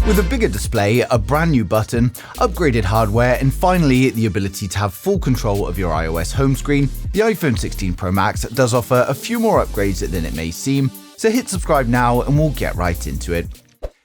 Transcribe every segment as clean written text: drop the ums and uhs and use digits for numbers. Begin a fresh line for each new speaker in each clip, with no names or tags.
With a bigger display, a brand new button, upgraded hardware, and finally the ability to have full control of your iOS home screen, the iPhone 16 Pro Max does offer a few more upgrades than it may seem, so hit subscribe now and we'll get right into it.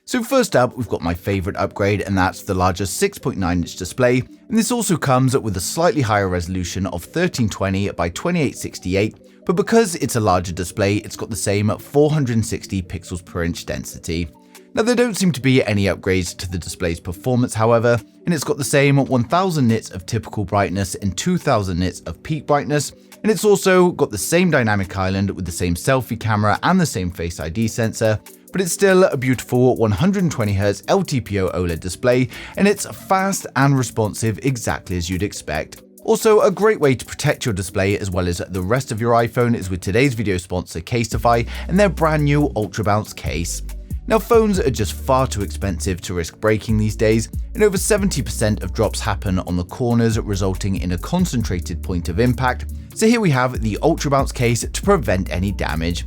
So first up, we've got my favorite upgrade, and that's the larger 6.9-inch display, and this also comes with a slightly higher resolution of 1320 by 2868, but because it's a larger display, it's got the same 460 pixels per inch density. Now, there don't seem to be any upgrades to the display's performance, however, and it's got the same 1000 nits of typical brightness and 2000 nits of peak brightness, and it's also got the same dynamic island with the same selfie camera and the same Face ID sensor, but it's still a beautiful 120Hz LTPO OLED display, and it's fast and responsive exactly as you'd expect. Also, a great way to protect your display as well as the rest of your iPhone is with today's video sponsor Casetify and their brand new Ultra Bounce case. Now, phones are just far too expensive to risk breaking these days, and over 70% of drops happen on the corners, resulting in a concentrated point of impact. So here we have the Ultra Bounce case to prevent any damage.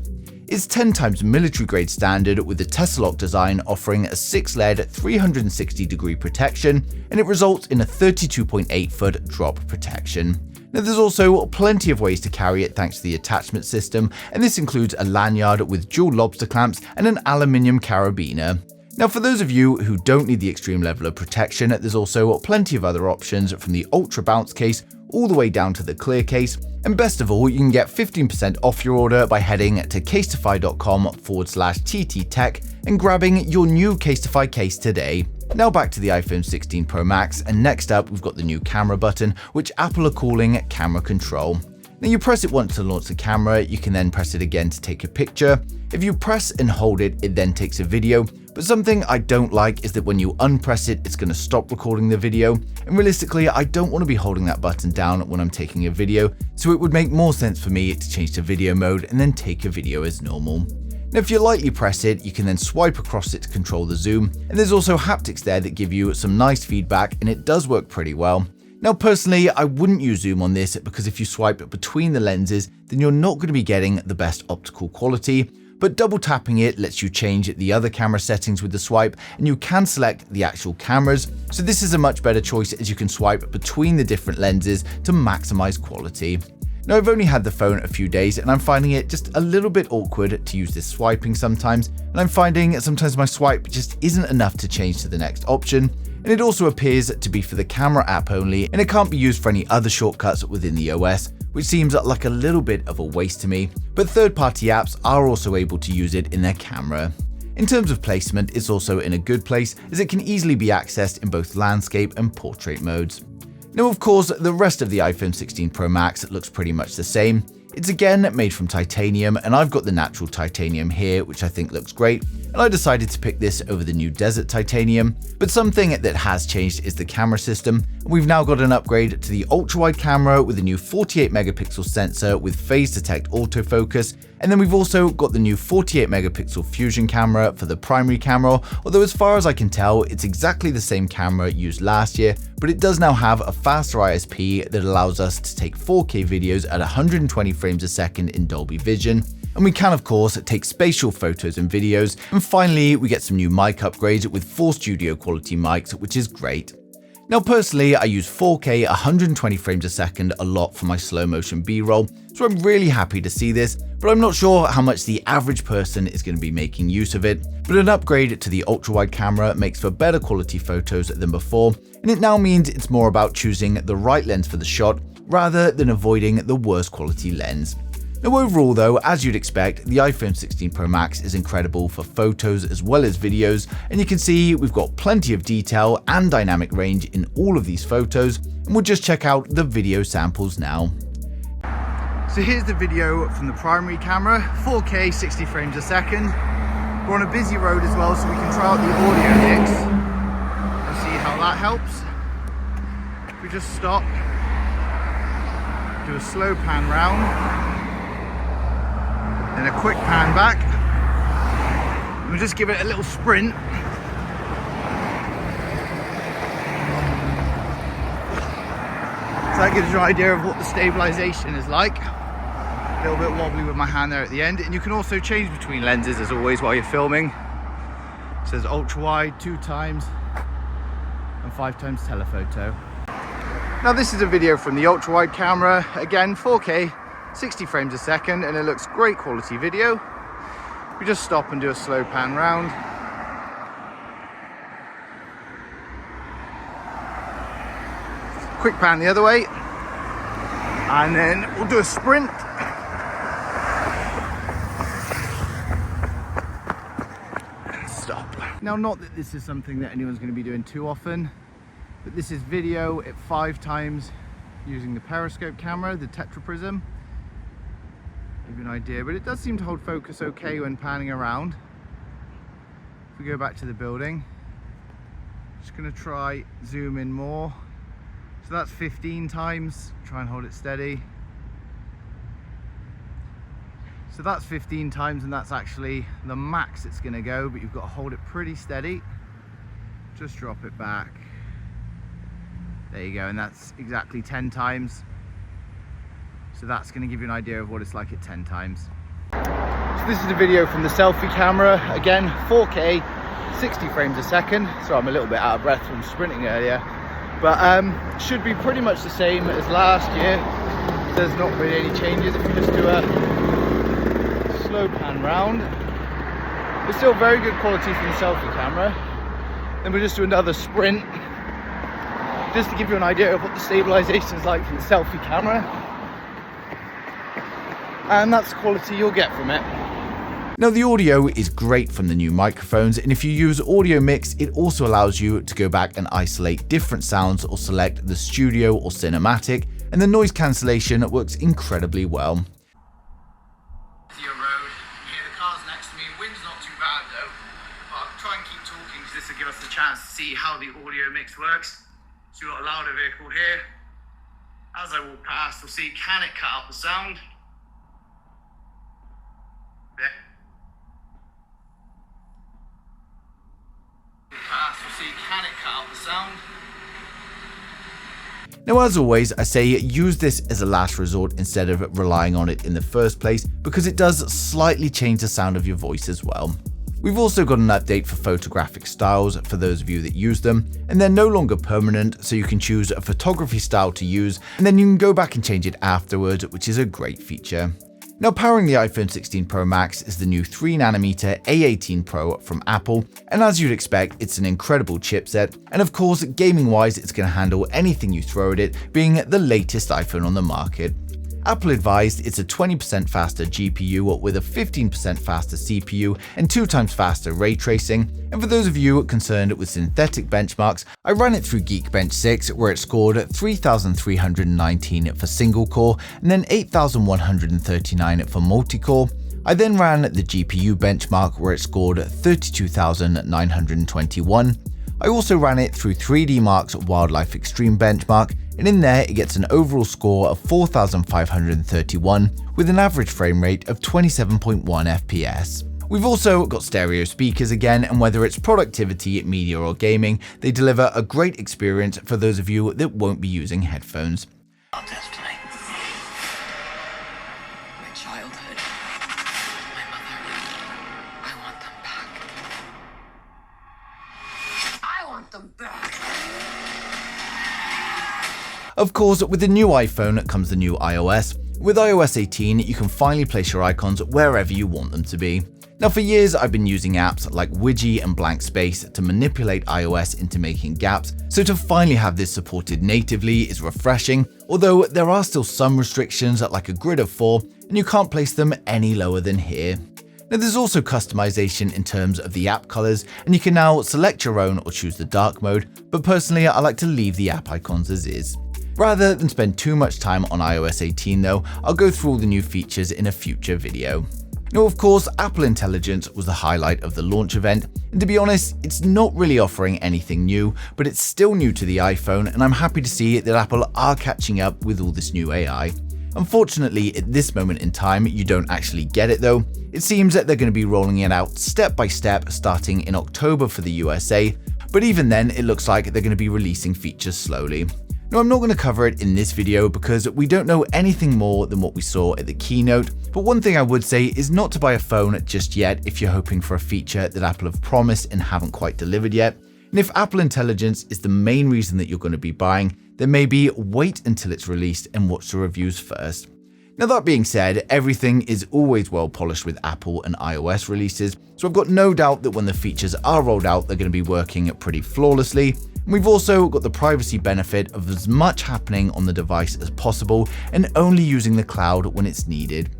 It's 10 times military grade standard with the Tesla design offering a 6-layered 360-degree protection, and it results in a 32.8-foot drop protection. Now, there's also plenty of ways to carry it thanks to the attachment system, and this includes a lanyard with dual lobster clamps and an aluminium carabiner. Now, for those of you who don't need the extreme level of protection, there's also plenty of other options from the Ultra Bounce case all the way down to the clear case. And best of all, you can get 15% off your order by heading to casetify.com/TTTech and grabbing your new Casetify case today. Now back to the iPhone 16 Pro Max, and next up we've got the new camera button, which Apple are calling Camera Control. Now, you press it once to launch the camera, you can then press it again to take a picture. If you press and hold it, it then takes a video. But something I don't like is that when you unpress it, it's going to stop recording the video. And realistically, I don't want to be holding that button down when I'm taking a video, so it would make more sense for me to change to video mode and then take a video as normal. Now, if you lightly press it, you can then swipe across it to control the zoom, and there's also haptics there that give you some nice feedback, and it does work pretty well. Now, personally, I wouldn't use zoom on this because if you swipe between the lenses, then you're not going to be getting the best optical quality, but double tapping it lets you change the other camera settings with the swipe, and you can select the actual cameras, so this is a much better choice as you can swipe between the different lenses to maximize quality. Now, I've only had the phone a few days and I'm finding it just a little bit awkward to use this swiping sometimes, and I'm finding sometimes my swipe just isn't enough to change to the next option, and it also appears to be for the camera app only, and it can't be used for any other shortcuts within the OS, which seems like a little bit of a waste to me, but third-party apps are also able to use it in their camera. In terms of placement, it's also in a good place as it can easily be accessed in both landscape and portrait modes. Now, of course, the rest of the iPhone 16 Pro Max looks pretty much the same. It's again made from titanium, and I've got the natural titanium here, which I think looks great, and I decided to pick this over the new desert titanium. But something that has changed is the camera system. We've now got an upgrade to the ultra-wide camera with a new 48 megapixel sensor with phase detect autofocus, and then we've also got the new 48 megapixel fusion camera for the primary camera, although as far as I can tell, it's exactly the same camera used last year, but it does now have a faster ISP that allows us to take 4K videos at 120 frames a second in Dolby Vision. And we can, of course, take spatial photos and videos. And finally, we get some new mic upgrades with 4 studio quality mics, which is great. Now, personally, I use 4K 120 frames a second a lot for my slow motion B-roll, so I'm really happy to see this, but I'm not sure how much the average person is going to be making use of it. But an upgrade to the ultra-wide camera makes for better quality photos than before, and it now means it's more about choosing the right lens for the shot rather than avoiding the worst quality lens. Now, overall though, as you'd expect, the iPhone 16 Pro Max is incredible for photos as well as videos, and you can see we've got plenty of detail and dynamic range in all of these photos, and we'll just check out the video samples now. So here's the video from the primary camera, 4K 60 frames a second. We're on a busy road as well, so we can try out the audio mix and see how that helps. If we just stop, do a slow pan round, then a quick pan back, and we'll just give it a little sprint. So that gives you an idea of what the stabilization is like. A little bit wobbly with my hand there at the end, and you can also change between lenses as always while you're filming. It says ultra wide 2 times and 5 times telephoto. Now this is a video from the ultra wide camera, again 4K, 60 frames a second, and it looks great quality video. We just stop and do a slow pan round. Quick pan the other way, and then we'll do a sprint. And stop. Now, not that this is something that anyone's going to be doing too often, but this is video at 5 times using the periscope camera, the tetraprism. Give you an idea, but it does seem to hold focus okay when panning around. If we go back to the building, just going to try zoom in more. So that's 15 times, try and hold it steady. So that's 15 times, and that's actually the max it's going to go, but you've got to hold it pretty steady. Just drop it back. There you go, and that's exactly 10 times. So that's going to give you an idea of what it's like at 10 times. So this is a video from the selfie camera, again 4K, 60 frames a second. So I'm a little bit out of breath from sprinting earlier. But should be pretty much the same as last year. There's not really any changes if we just do a slow pan round. It's still very good quality from the selfie camera. Then we'll just do another sprint, just to give you an idea of what the stabilization is like from the selfie camera. And that's the quality you'll get from it. Now the audio is great from the new microphones, and if you use Audio Mix, it also allows you to go back and isolate different sounds or select the studio or cinematic, and the noise cancellation works incredibly well.
Road, here the car's next to me, wind's not too bad though, but I'll try and keep talking because this will give us the chance to see how the Audio Mix works. So we've got a louder vehicle here. As I walk past, we'll see, can it cut out the sound? There. Can it cut out the sound?
Now, as always, I say use this as a last resort instead of relying on it in the first place, because it does slightly change the sound of your voice as well. We've also got an update for photographic styles for those of you that use them, and they're no longer permanent, so you can choose a photography style to use, and then you can go back and change it afterwards, which is a great feature. Now, powering the iPhone 16 Pro Max is the new 3nm A18 Pro from Apple, and as you'd expect, it's an incredible chipset, and of course, gaming-wise, it's going to handle anything you throw at it, being the latest iPhone on the market. Apple advised it's a 20% faster GPU with a 15% faster CPU and 2 times faster ray tracing. And for those of you concerned with synthetic benchmarks, I ran it through Geekbench 6 where it scored 3,319 for single core and then 8,139 for multi-core. I then ran the GPU benchmark where it scored 32,921. I also ran it through 3DMark's Wildlife Extreme benchmark, and in there it gets an overall score of 4,531 with an average frame rate of 27.1 FPS. We've also got stereo speakers again, and whether it's productivity, media or gaming, they deliver a great experience for those of you that won't be using headphones.
Our destiny, my childhood, my mother, I want them back. I want them back.
Of course, with the new iPhone comes the new iOS. With iOS 18, you can finally place your icons wherever you want them to be. Now, for years, I've been using apps like Widgie and Blank Space to manipulate iOS into making gaps, so to finally have this supported natively is refreshing, although there are still some restrictions like a grid of 4, and you can't place them any lower than here. Now, there's also customization in terms of the app colors, and you can now select your own or choose the dark mode, but personally, I like to leave the app icons as is. Rather than spend too much time on iOS 18 though, I'll go through all the new features in a future video. Now, of course, Apple Intelligence was the highlight of the launch event, and to be honest, it's not really offering anything new, but it's still new to the iPhone, and I'm happy to see that Apple are catching up with all this new AI. Unfortunately, at this moment in time, you don't actually get it though. It seems that they're going to be rolling it out step by step starting in October for the USA, but even then, it looks like they're going to be releasing features slowly. Now, I'm not going to cover it in this video because we don't know anything more than what we saw at the keynote, but one thing I would say is not to buy a phone just yet if you're hoping for a feature that Apple have promised and haven't quite delivered yet. And if Apple Intelligence is the main reason that you're going to be buying, then maybe wait until it's released and watch the reviews first. Now, that being said, everything is always well polished with Apple and iOS releases, so I've got no doubt that when the features are rolled out, they're going to be working pretty flawlessly. And we've also got the privacy benefit of as much happening on the device as possible and only using the cloud when it's needed.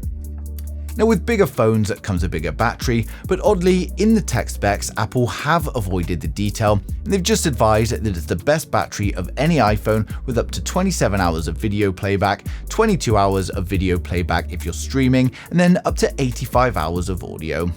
Now, with bigger phones comes a bigger battery, but oddly, in the tech specs, Apple have avoided the detail, and they've just advised that it's the best battery of any iPhone with up to 27 hours of video playback, 22 hours of video playback if you're streaming, and then up to 85 hours of audio.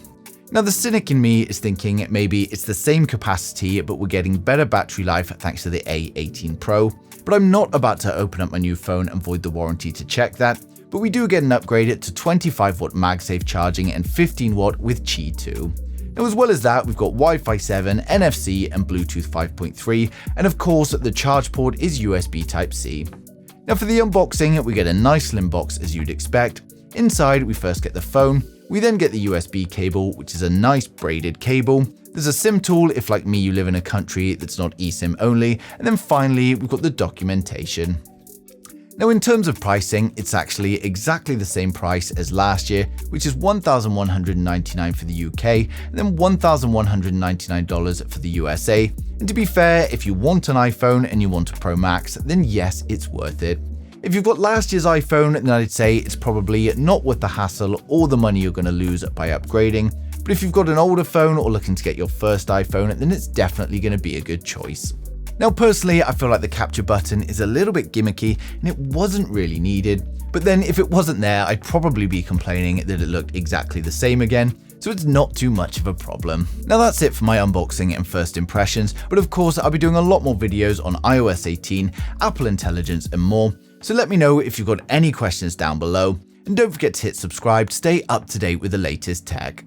Now, the cynic in me is thinking maybe it's the same capacity, but we're getting better battery life thanks to the A18 Pro, but I'm not about to open up my new phone and void the warranty to check that. But we do get an upgrade to 25-watt MagSafe charging and 15-watt with Qi 2. Now, as well as that, we've got Wi-Fi 7, NFC, and Bluetooth 5.3, and of course, the charge port is USB Type-C. Now, for the unboxing, we get a nice slim box as you'd expect. Inside, we first get the phone. We then get the USB cable, which is a nice braided cable. There's a SIM tool if, like me, you live in a country that's not eSIM only. And then finally, we've got the documentation. Now, in terms of pricing, it's actually exactly the same price as last year, which is $1,199 for the UK and then $1,199 for the USA. And to be fair, if you want an iPhone and you want a Pro Max, then yes, it's worth it. If you've got last year's iPhone, then I'd say it's probably not worth the hassle or the money you're going to lose by upgrading. But if you've got an older phone or looking to get your first iPhone, then it's definitely going to be a good choice. Now, personally, I feel like the capture button is a little bit gimmicky and it wasn't really needed. But then if it wasn't there, I'd probably be complaining that it looked exactly the same again. So it's not too much of a problem. Now, that's it for my unboxing and first impressions. But of course, I'll be doing a lot more videos on iOS 18, Apple Intelligence, and more. So let me know if you've got any questions down below. And don't forget to hit subscribe to stay up to date with the latest tech.